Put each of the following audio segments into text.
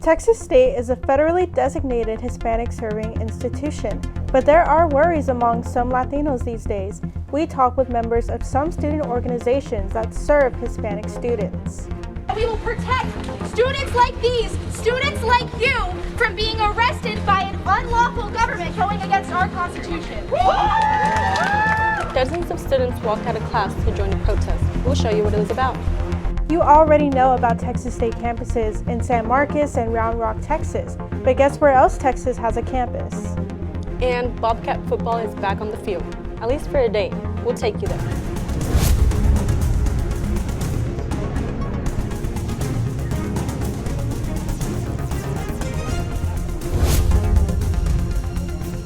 Texas State is a federally designated Hispanic serving institution, but there are worries among some Latinos these days. We talk with members of some student organizations that serve Hispanic students. We will protect students like these, students like you, from being arrested by an unlawful government going against our Constitution. Dozens of students walked out of class to join the protest. We'll show you what it was about. You already know about Texas State campuses in San Marcos and Round Rock, Texas, but guess where else Texas has a campus? And Bobcat football is back on the field, at least for a day. We'll take you there.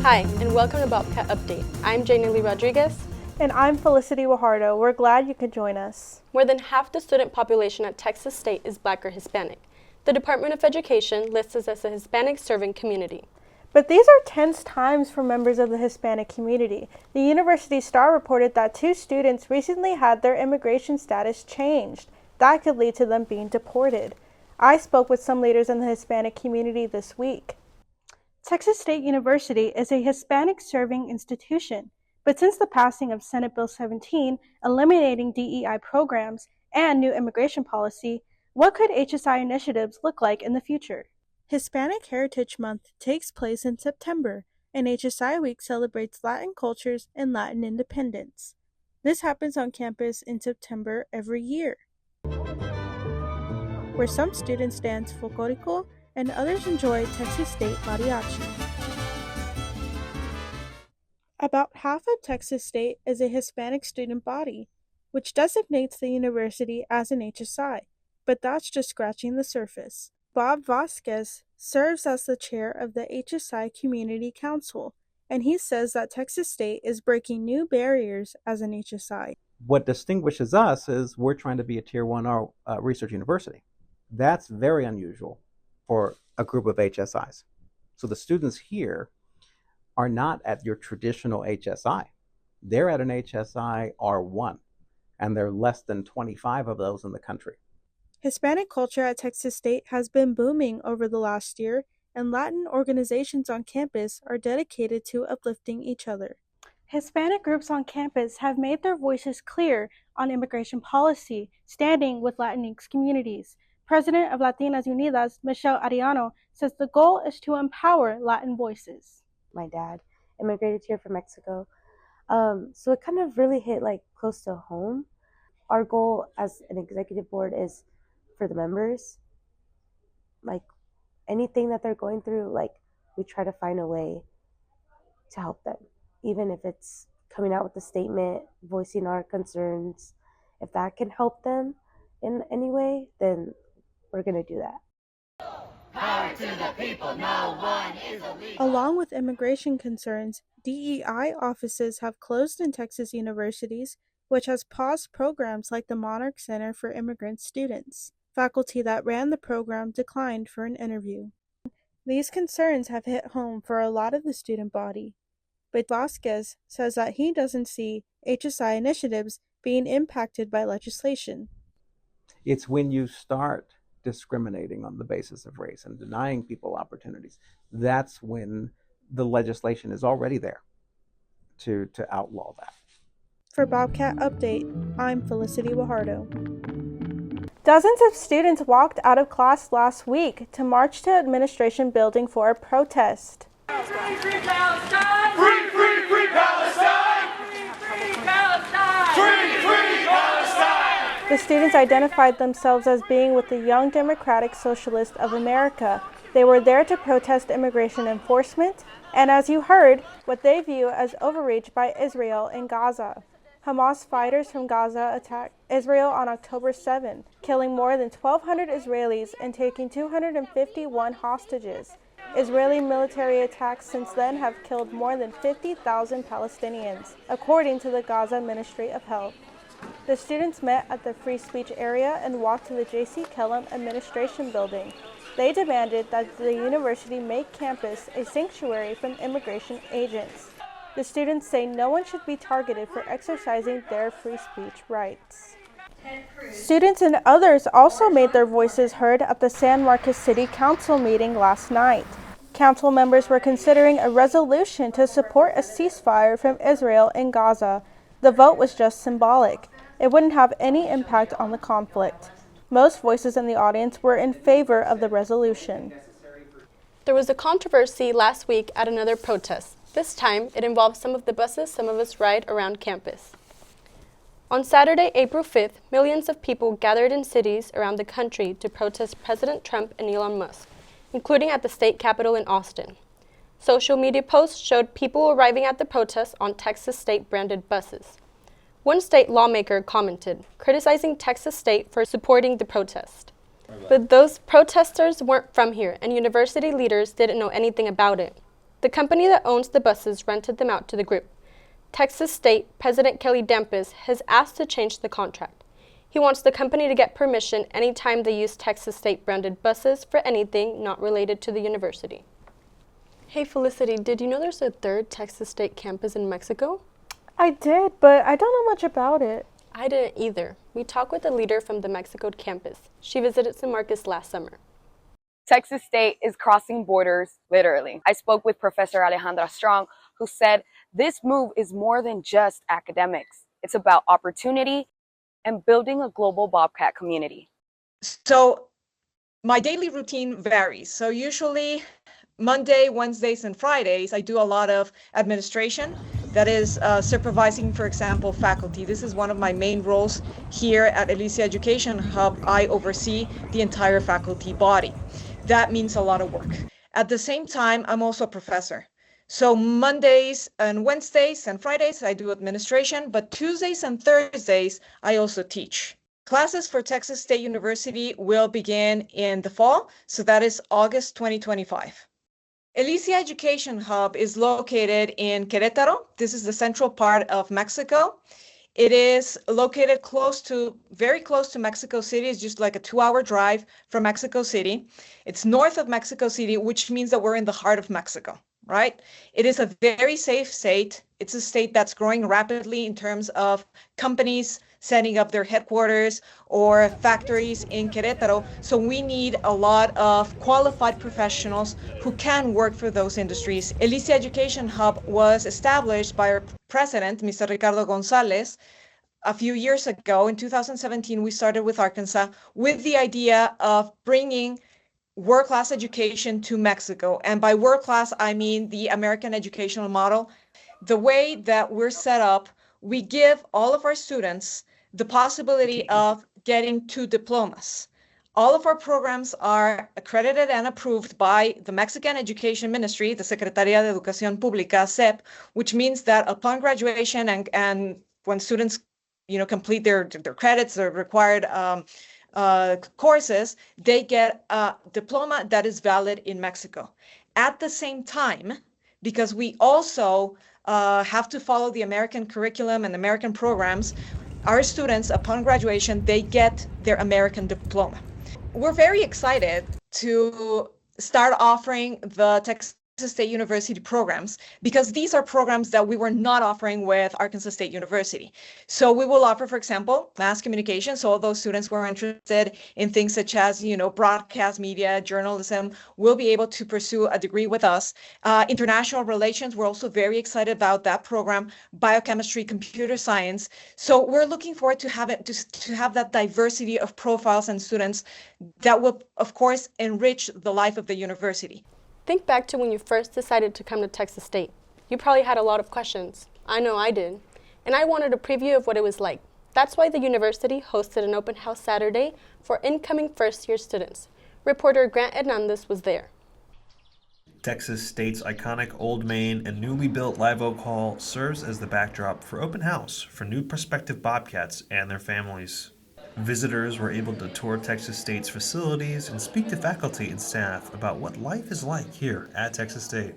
Hi, and welcome to Bobcat Update. I'm Janie Lee Rodriguez. And I'm Felicity Guajardo. We're glad you could join us. More than half the student population at Texas State is Black or Hispanic. The Department of Education lists us as a Hispanic serving community. But these are tense times for members of the Hispanic community. The University Star reported that 2 students recently had their immigration status changed. That could lead to them being deported. I spoke with some leaders in the Hispanic community this week. Texas State University is a Hispanic serving institution. But since the passing of Senate Bill 17, eliminating DEI programs, and new immigration policy, what could HSI initiatives look like in the future? Hispanic Heritage Month takes place in September, and HSI Week celebrates Latin cultures and Latin independence. This happens on campus in September every year, where some students dance folklorico and others enjoy Texas State mariachi. About half of Texas State is a Hispanic student body, which designates the university as an HSI, but that's just scratching the surface. Bob Vasquez serves as the chair of the HSI Community Council, and he says that Texas State is breaking new barriers as an HSI. What distinguishes us is we're trying to be a Tier 1 research university. That's very unusual for a group of HSIs. So the students here are not at your traditional HSI. They're at an HSI R1, and there are less than 25 of those in the country. Hispanic culture at Texas State has been booming over the last year, and Latin organizations on campus are dedicated to uplifting each other. Hispanic groups on campus have made their voices clear on immigration policy, standing with Latinx communities. President of Latinas Unidas, Michelle Ariano, says the goal is to empower Latin voices. My dad immigrated here from Mexico. So it kind of really hit like close to home. Our goal as an executive board is for the members, like anything that they're going through, like we try to find a way to help them. Even if it's coming out with a statement, voicing our concerns, if that can help them in any way, then we're going to do that. Power to the people, no one is illegal. Along with immigration concerns, DEI offices have closed in Texas universities, which has paused programs like the Monarch Center for Immigrant Students. Faculty that ran the program declined for an interview. These concerns have hit home for a lot of the student body, but Vasquez says that he doesn't see HSI initiatives being impacted by legislation. It's when you start discriminating on the basis of race and denying people opportunities, that's when the legislation is already there to outlaw that. For Bobcat Update, I'm Felicity Guajardo. Dozens of students walked out of class last week to march to administration building for a protest. Free, free Palestine! Free, free, free Palestine! Free, free Palestine! Free, free Palestine! The students identified themselves as being with the Young Democratic Socialists of America. They were there to protest immigration enforcement and, as you heard, what they view as overreach by Israel in Gaza. Hamas fighters from Gaza attacked Israel on October 7, killing more than 1,200 Israelis and taking 251 hostages. Israeli military attacks since then have killed more than 50,000 Palestinians, according to the Gaza Ministry of Health. The students met at the free speech area and walked to the J.C. Kellum Administration Building. They demanded that the university make campus a sanctuary from immigration agents. The students say no one should be targeted for exercising their free speech rights. Students and others also made their voices heard at the San Marcos City Council meeting last night. Council members were considering a resolution to support a ceasefire from Israel in Gaza. The vote was just symbolic. It wouldn't have any impact on the conflict. Most voices in the audience were in favor of the resolution. There was a controversy last week at another protest. This time, it involved some of the buses some of us ride around campus. On Saturday, April 5th, millions of people gathered in cities around the country to protest President Trump and Elon Musk, including at the state capitol in Austin. Social media posts showed people arriving at the protest on Texas State-branded buses. One state lawmaker commented, criticizing Texas State for supporting the protest. But those protesters weren't from here, and university leaders didn't know anything about it. The company that owns the buses rented them out to the group. Texas State President Kelly Dampus has asked to change the contract. He wants the company to get permission anytime they use Texas State-branded buses for anything not related to the university. Hey Felicity, did you know there's a third Texas State campus in Mexico? I did, but I don't know much about it. I didn't either. We talked with a leader from the Mexico campus. She visited San Marcos last summer. Texas State is crossing borders, literally. I spoke with Professor Alejandra Strong, who said this move is more than just academics. It's about opportunity and building a global Bobcat community. So my daily routine varies. So usually Monday, Wednesdays, and Fridays, I do a lot of administration. That is supervising, for example, faculty. This is one of my main roles here at Alicia Education Hub. I oversee the entire faculty body. That means a lot of work. At the same time, I'm also a professor. So Mondays and Wednesdays and Fridays, I do administration, but Tuesdays and Thursdays, I also teach. Classes for Texas State University will begin in the fall, so that is August 2025. Alicia Education Hub is located in Querétaro. This is the central part of Mexico. It is located very close to Mexico City. It's just like a 2-hour drive from Mexico City. It's north of Mexico City, which means that we're in the heart of Mexico, right? It is a very safe state. It's a state that's growing rapidly in terms of companies setting up their headquarters or factories in Querétaro. So we need a lot of qualified professionals who can work for those industries. Alicia Education Hub was established by our president, Mr. Ricardo Gonzalez, a few years ago. In 2017, we started with Arkansas with the idea of bringing world-class education to Mexico. And by world-class, I mean the American educational model. The way that we're set up, we give all of our students the possibility of getting 2 diplomas. All of our programs are accredited and approved by the Mexican Education Ministry, the Secretaría de Educación Pública, SEP, which means that upon graduation and when students complete their credits or required courses, they get a diploma that is valid in Mexico. At the same time, because we also have to follow the American curriculum and American programs, our students, upon graduation, they get their American diploma. We're very excited to start offering the Texas State University programs because these are programs that we were not offering with Arkansas State University. So we will offer, for example, mass communication. So all those students who are interested in things such as, broadcast media, journalism, will be able to pursue a degree with us. International relations, we're also very excited about that program, biochemistry, computer science. So we're looking forward to have that diversity of profiles and students that will, of course, enrich the life of the university. Think back to when you first decided to come to Texas State. You probably had a lot of questions. I know I did. And I wanted a preview of what it was like. That's why the university hosted an open house Saturday for incoming first-year students. Reporter Grant Hernandez was there. Texas State's iconic Old Main and newly built Live Oak Hall serves as the backdrop for open house for new prospective Bobcats and their families. Visitors were able to tour Texas State's facilities and speak to faculty and staff about what life is like here at Texas State.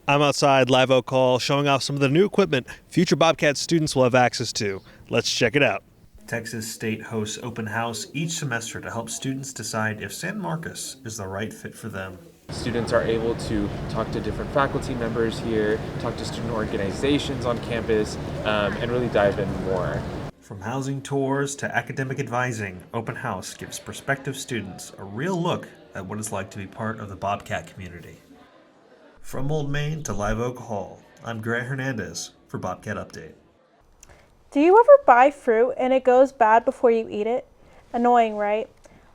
I'm outside Live Oak Hall showing off some of the new equipment future Bobcat students will have access to. Let's check it out. Texas State hosts open house each semester to help students decide if San Marcos is the right fit for them. Students are able to talk to different faculty members here, talk to student organizations on campus, and really dive in more. From housing tours to academic advising, Open House gives prospective students a real look at what it's like to be part of the Bobcat community. From Old Main to Live Oak Hall, I'm Grant Hernandez for Bobcat Update. Do you ever buy fruit and it goes bad before you eat it? Annoying, right?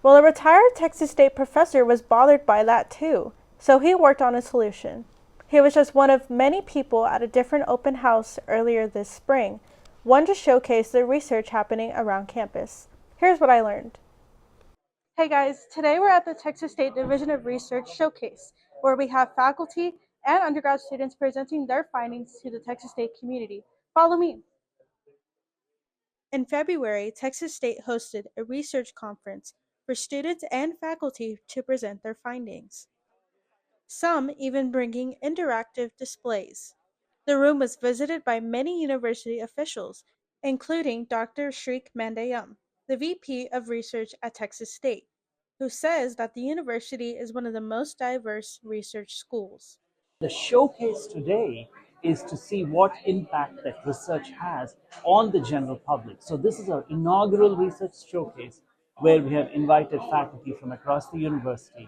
Well, a retired Texas State professor was bothered by that too, so he worked on a solution. He was just one of many people at a different open house earlier this spring, one to showcase the research happening around campus. Here's what I learned. Hey guys, today we're at the Texas State Division of Research Showcase, where we have faculty and undergrad students presenting their findings to the Texas State community. Follow me. In February, Texas State hosted a research conference for students and faculty to present their findings, some even bringing interactive displays. The room was visited by many university officials, including Dr. Shriek Mandayam, the VP of Research at Texas State, who says that the university is one of the most diverse research schools. The showcase today is to see what impact that research has on the general public. So this is our inaugural research showcase where we have invited faculty from across the university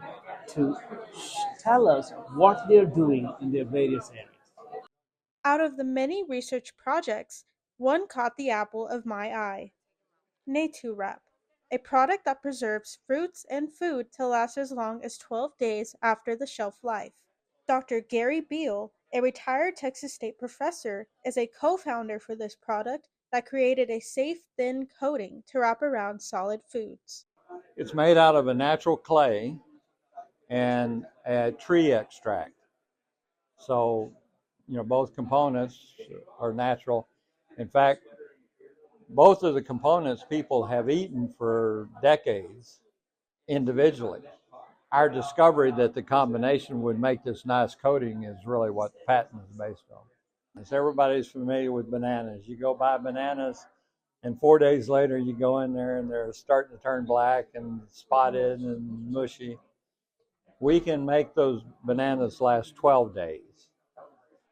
to tell us what they're doing in their various areas. Out of the many research projects, one caught the apple of my eye. Natu Wrap, a product that preserves fruits and food to last as long as 12 days after the shelf life. Dr. Gary Beal, a retired Texas State professor, is a co-founder for this product that created a safe, thin coating to wrap around solid foods. It's made out of a natural clay and a tree extract. So, both components are natural. In fact, both of the components people have eaten for decades individually. Our discovery that the combination would make this nice coating is really what the patent is based on. As everybody's familiar with bananas, you go buy bananas and 4 days later you go in there and they're starting to turn black and spotted and mushy. We can make those bananas last 12 days.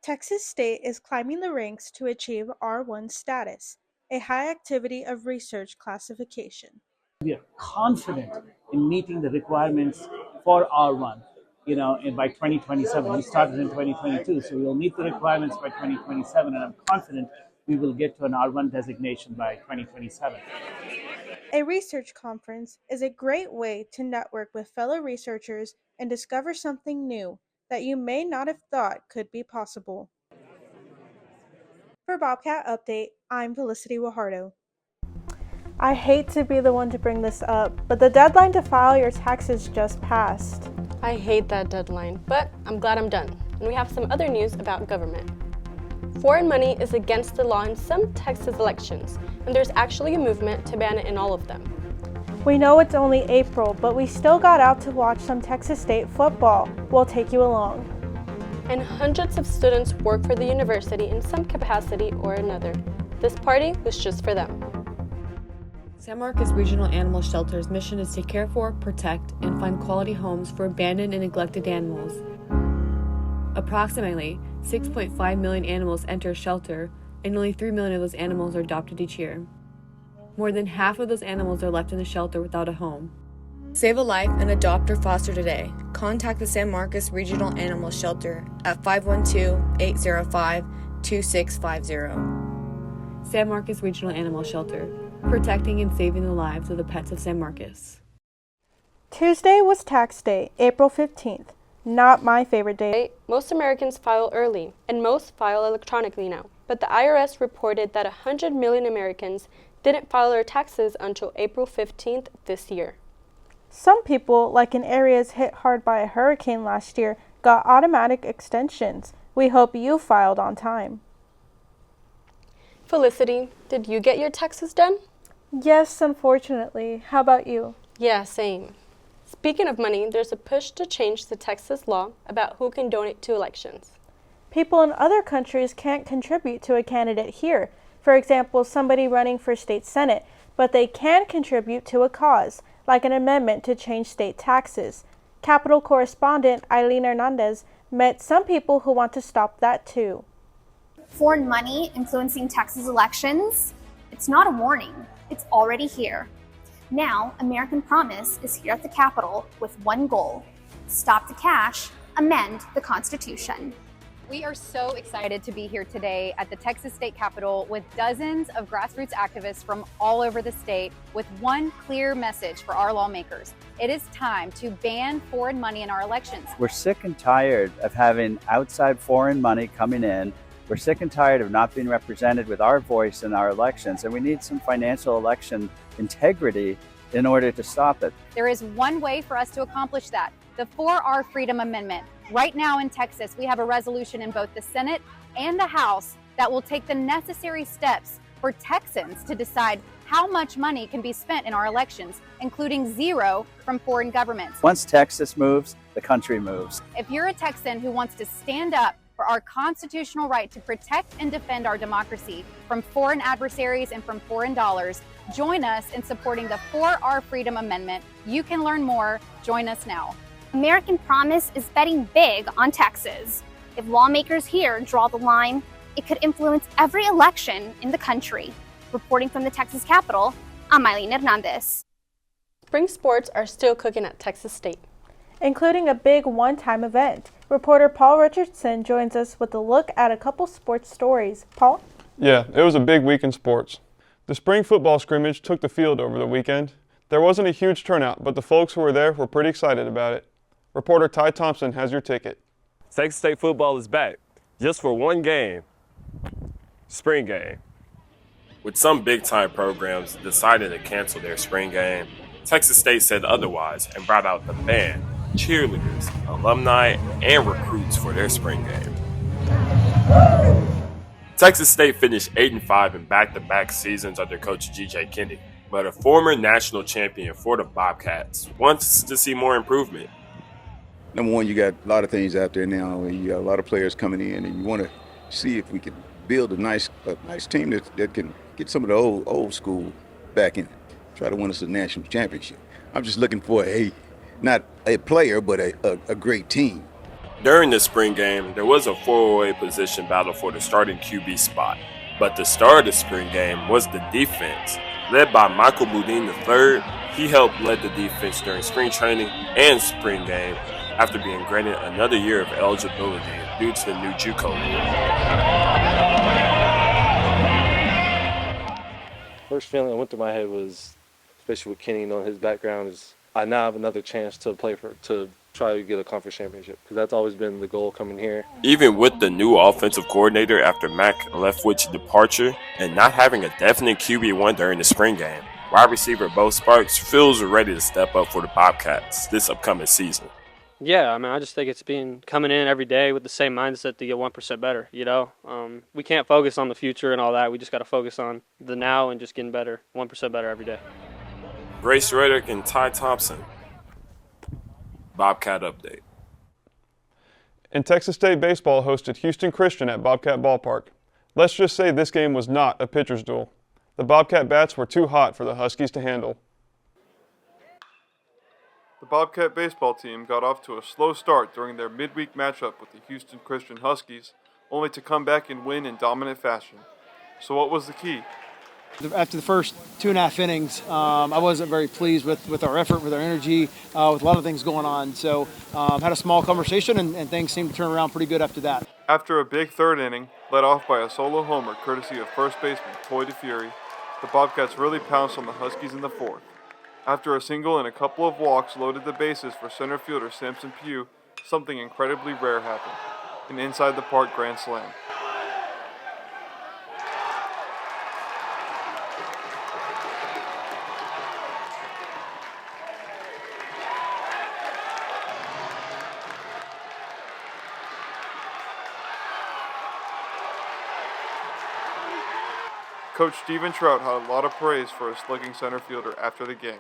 Texas State is climbing the ranks to achieve R1 status, a high activity of research classification. We are confident in meeting the requirements for R1. And by 2027, we started in 2022, so we will meet the requirements by 2027, and I'm confident we will get to an R1 designation by 2027. A research conference is a great way to network with fellow researchers and discover something new that you may not have thought could be possible. For Bobcat Update, I'm Felicity Guajardo. I hate to be the one to bring this up, but the deadline to file your taxes just passed. I hate that deadline, but I'm glad I'm done. And we have some other news about government. Foreign money is against the law in some Texas elections, and there's actually a movement to ban it in all of them. We know it's only April, but we still got out to watch some Texas State football. We'll take you along. And hundreds of students work for the university in some capacity or another. This party was just for them. San Marcos Regional Animal Shelter's mission is to care for, protect, and find quality homes for abandoned and neglected animals. Approximately 6.5 million animals enter a shelter, and only 3 million of those animals are adopted each year. More than half of those animals are left in the shelter without a home. Save a life and adopt or foster today. Contact the San Marcos Regional Animal Shelter at 512-805-2650. San Marcos Regional Animal Shelter, protecting and saving the lives of the pets of San Marcos. Tuesday was tax day, April 15th. Not my favorite day. Most Americans file early, and most file electronically now. But the IRS reported that 100 million Americans didn't file their taxes until April 15th this year. Some people, like in areas hit hard by a hurricane last year, got automatic extensions. We hope you filed on time. Felicity, did you get your taxes done? Yes, unfortunately. How about you? Yeah, same. Speaking of money, there's a push to change the Texas law about who can donate to elections. People in other countries can't contribute to a candidate here. For example, somebody running for state senate, but they can contribute to a cause, like an amendment to change state taxes. Capitol correspondent Eileen Hernandez met some people who want to stop that too. Foreign money influencing Texas elections. It's not a warning, it's already here. Now, American Promise is here at the Capitol with one goal: stop the cash, amend the Constitution. We are so excited to be here today at the Texas State Capitol with dozens of grassroots activists from all over the state with one clear message for our lawmakers. It is time to ban foreign money in our elections. We're sick and tired of having outside foreign money coming in. We're sick and tired of not being represented with our voice in our elections, and we need some financial election integrity in order to stop it. There is one way for us to accomplish that: the 4R Freedom Amendment. Right now in Texas, we have a resolution in both the Senate and the House that will take the necessary steps for Texans to decide how much money can be spent in our elections, including zero from foreign governments. Once Texas moves, the country moves. If you're a Texan who wants to stand up for our constitutional right to protect and defend our democracy from foreign adversaries and from foreign dollars, join us in supporting the 4R Freedom Amendment. You can learn more. Join us now. American Promise is betting big on Texas. If lawmakers here draw the line, it could influence every election in the country. Reporting from the Texas Capitol, I'm Eileen Hernandez. Spring sports are still cooking at Texas State, including a big one-time event. Reporter Paul Richardson joins us with a look at a couple sports stories. Paul? Yeah, it was a big week in sports. The spring football scrimmage took the field over the weekend. There wasn't a huge turnout, but the folks who were there were pretty excited about it. Reporter Ty Thompson has your ticket. Texas State football is back, just for one game, spring game. With some big-time programs deciding to cancel their spring game, Texas State said otherwise and brought out the band, cheerleaders, alumni, and recruits for their spring game. Texas State finished 8-5 in back-to-back seasons under Coach G.J. Kennedy, but a former national champion for the Bobcats wants to see more improvement. Number one, you got a lot of things out there now, and you got a lot of players coming in, and you want to see if we can build a nice team that can get some of the old school back in, try to win us a national championship. I'm just looking for not a player, but a great team. During the spring game, there was a 4-way position battle for the starting QB spot, but the star of the spring game was the defense. Led by Michael Boudin III, he helped lead the defense during spring training and spring game after being granted another year of eligibility due to the new JUCO rule. First feeling that went through my head was, especially with Kenny knowing his background, is I now have another chance to try to get a conference championship, because that's always been the goal coming here. Even with the new offensive coordinator after Mac Leftwich's departure and not having a definite QB1 during the spring game, wide receiver Bo Sparks feels ready to step up for the Bobcats this upcoming season. Yeah, I mean, I just think it's coming in every day with the same mindset to get 1% better, you know? We can't focus on the future and all that. We just got to focus on the now and just getting better, 1% better every day. Grace Reddick and Ty Thompson, Bobcat Update. And Texas State baseball hosted Houston Christian at Bobcat Ballpark. Let's just say this game was not a pitcher's duel. The Bobcat bats were too hot for the Huskies to handle. The Bobcat baseball team got off to a slow start during their midweek matchup with the Houston Christian Huskies, only to come back and win in dominant fashion. So what was the key? After the first 2.5 innings, I wasn't very pleased with our effort, with our energy, with a lot of things going on. So had a small conversation, and things seemed to turn around pretty good after that. After a big third inning, led off by a solo homer courtesy of first baseman Toy DeFury, the Bobcats really pounced on the Huskies in the fourth. After a single and a couple of walks loaded the bases for center fielder Samson Pugh, something incredibly rare happened: an inside-the-park grand slam. Coach Steven Trout had a lot of praise for his slugging center fielder after the game.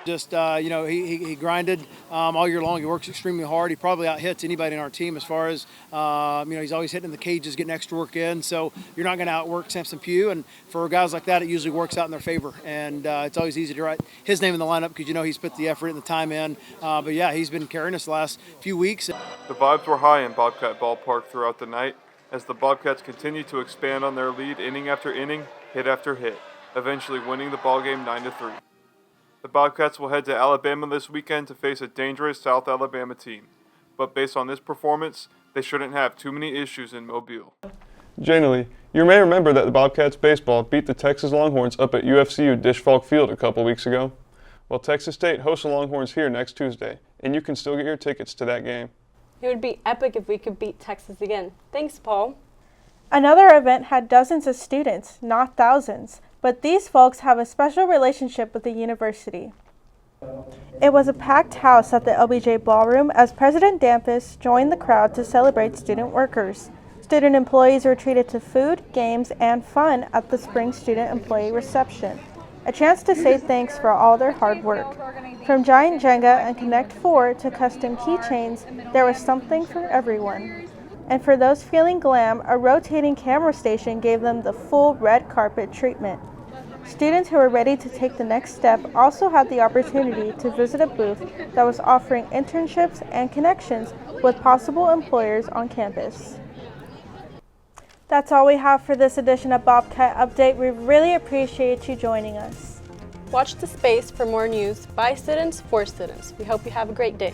Just, he grinded all year long. He works extremely hard. He probably out-hits anybody in our team as far as, he's always hitting the cages, getting extra work in. So you're not going to outwork Samson Pugh. And for guys like that, it usually works out in their favor. And it's always easy to write his name in the lineup because, he's put the effort and the time in. But, yeah, he's been carrying us the last few weeks. The vibes were high in Bobcat Ballpark throughout the night as the Bobcats continued to expand on their lead inning after inning, hit after hit. eventually winning the ballgame 9-3. The Bobcats will head to Alabama this weekend to face a dangerous South Alabama team, but based on this performance, they shouldn't have too many issues in Mobile. Janely, you may remember that the Bobcats baseball beat the Texas Longhorns up at UFCU Disch-Falk Field a couple weeks ago. Well, Texas State hosts the Longhorns here next Tuesday, and you can still get your tickets to that game. It would be epic if we could beat Texas again. Thanks, Paul. Another event had dozens of students, not thousands, but these folks have a special relationship with the university. It was a packed house at the LBJ Ballroom as President Dampus joined the crowd to celebrate student workers. Student employees were treated to food, games, and fun at the Spring Student Employee Reception, a chance to say thanks for all their hard work. From giant Jenga and Connect 4 to custom keychains, there was something for everyone. And for those feeling glam, a rotating camera station gave them the full red carpet treatment. Students who were ready to take the next step also had the opportunity to visit a booth that was offering internships and connections with possible employers on campus. That's all we have for this edition of Bobcat Update. We really appreciate you joining us. Watch the space for more news by students for students. We hope you have a great day.